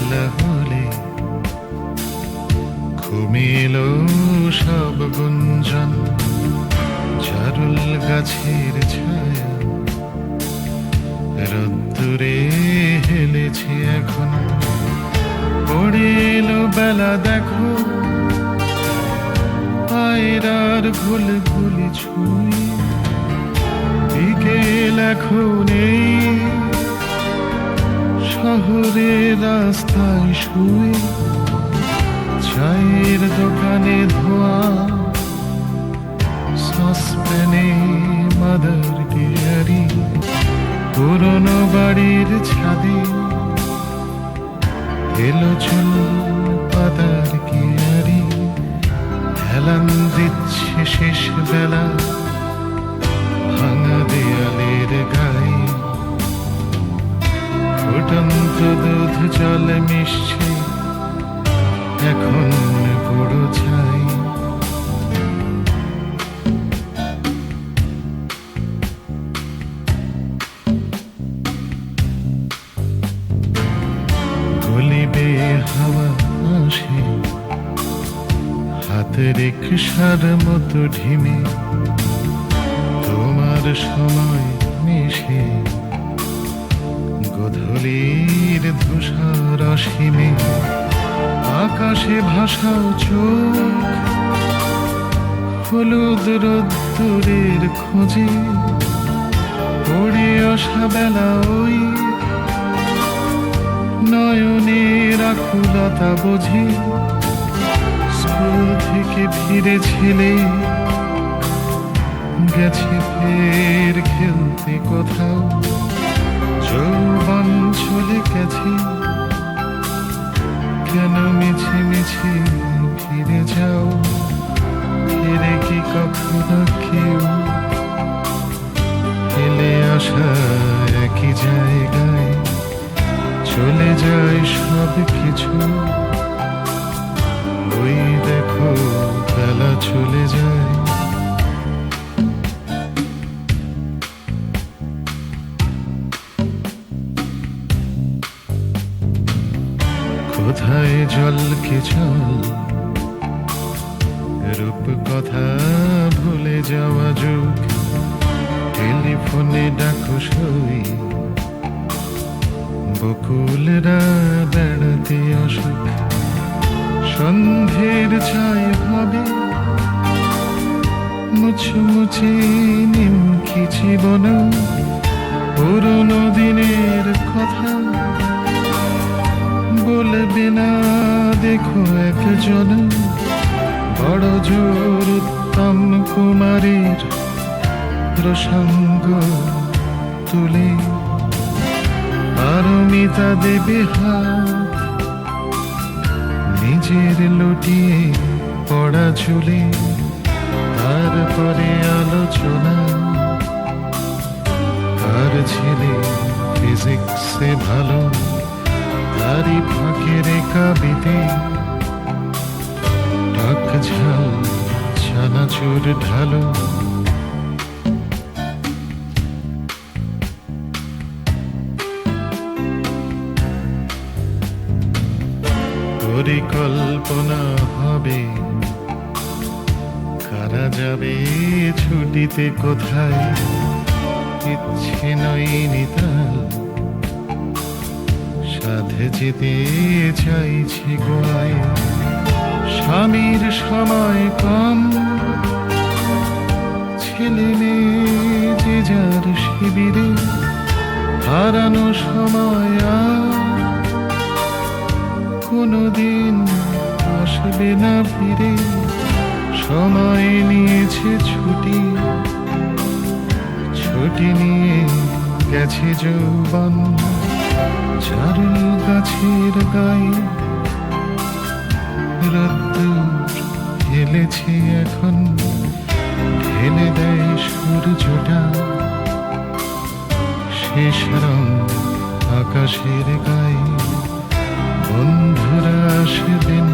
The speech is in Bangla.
একলা হলে ঘুমিল সব গুঞ্জন, চারুল গাছের ছায়া রোদ্দুরে হেলেছে এখন। পড়ে এলো বেলা দেখো, পায়রার ঘুলঘুলি ছুঁয়ে, বিকেল এখন এই শহরের রাস্তায় শুয়ে। চায়ের দোকানে ধোয়া, সসপ্যানে মাদার গিয়ারি, পুরনো বাড়ির ছাদে এলো চুল পাতার গিয়ারি। হেলান দিচ্ছে শেষ বেলা ভাঙা দেয়ালের গায়ে। ফুটন্ত দুধ জল মিশছে এখন গুঁড়ো ছাই। গলিবে হাওয়া আসে হাতে রিকশার মতো ঢিমে, তোমার সময় মিশে গোধূলির ধূসর অসীমে। আকাশে ভাসাও চোখ হলুদ রোদ্দুরের খোঁজে। পড়ে আসা বেলা ওই নয়নের আকুলতা বোঝে। স্কুল থেকে ফিরে ছেলে গেছে ফের খেলতে কোথাও। যৌবন চলে গেছে, কেন মিছে মিছে ফিরে যাও? ফিরে কি কখনো কেউ ফেলে আসা একই জায়গায় চলে যায় সব কিছু? ওই দেখো বেলা চলে যায়। কোথায় জলকে জল, রূপ কথা ভুলে যাওয়া যুগ। টেলিফোনে ডাকো সই, বকুলরা বেড়াতে আসুক। সন্ধ্যের চায় হবে মুছমুছে নিমকি জীবন। পুরনো দিনের কথা বলবে না দেখো একজন। বড় জোর উত্তম কুমারের প্রসঙ্গ তুলে পারমিতা দেবে হাত নিজের লুটিয়ে পড়া চুলে। তারপরে আলোচনা কার ছেলে ফিজিক্সে ভালো, তারই ফাঁকে রেখা বিতে টক ঝাল ছানাচুর ঢালো। পরিকল্পনা হবে কারা যাবে ছুটিতে কোথায়। ইচ্ছে নয়নি তাল সাধে যেতে চাইছি গোয়ায়। স্বামীর সময় কম, ছেলে মেয়ে যে যার শিবিরে। হারানো সময় আর কোনদিন আসবে না ফিরে। সময় নিয়েছে ছুটি, ছুটি নিয়ে গেছে যৌবন। চারুল গাছের গায়ে রোদ্দুর হেলেছে এখন। ঢেলে দেয় সূর্যটা শেষ রং আকাশের গায়ে। বন্ধুরা আসবেন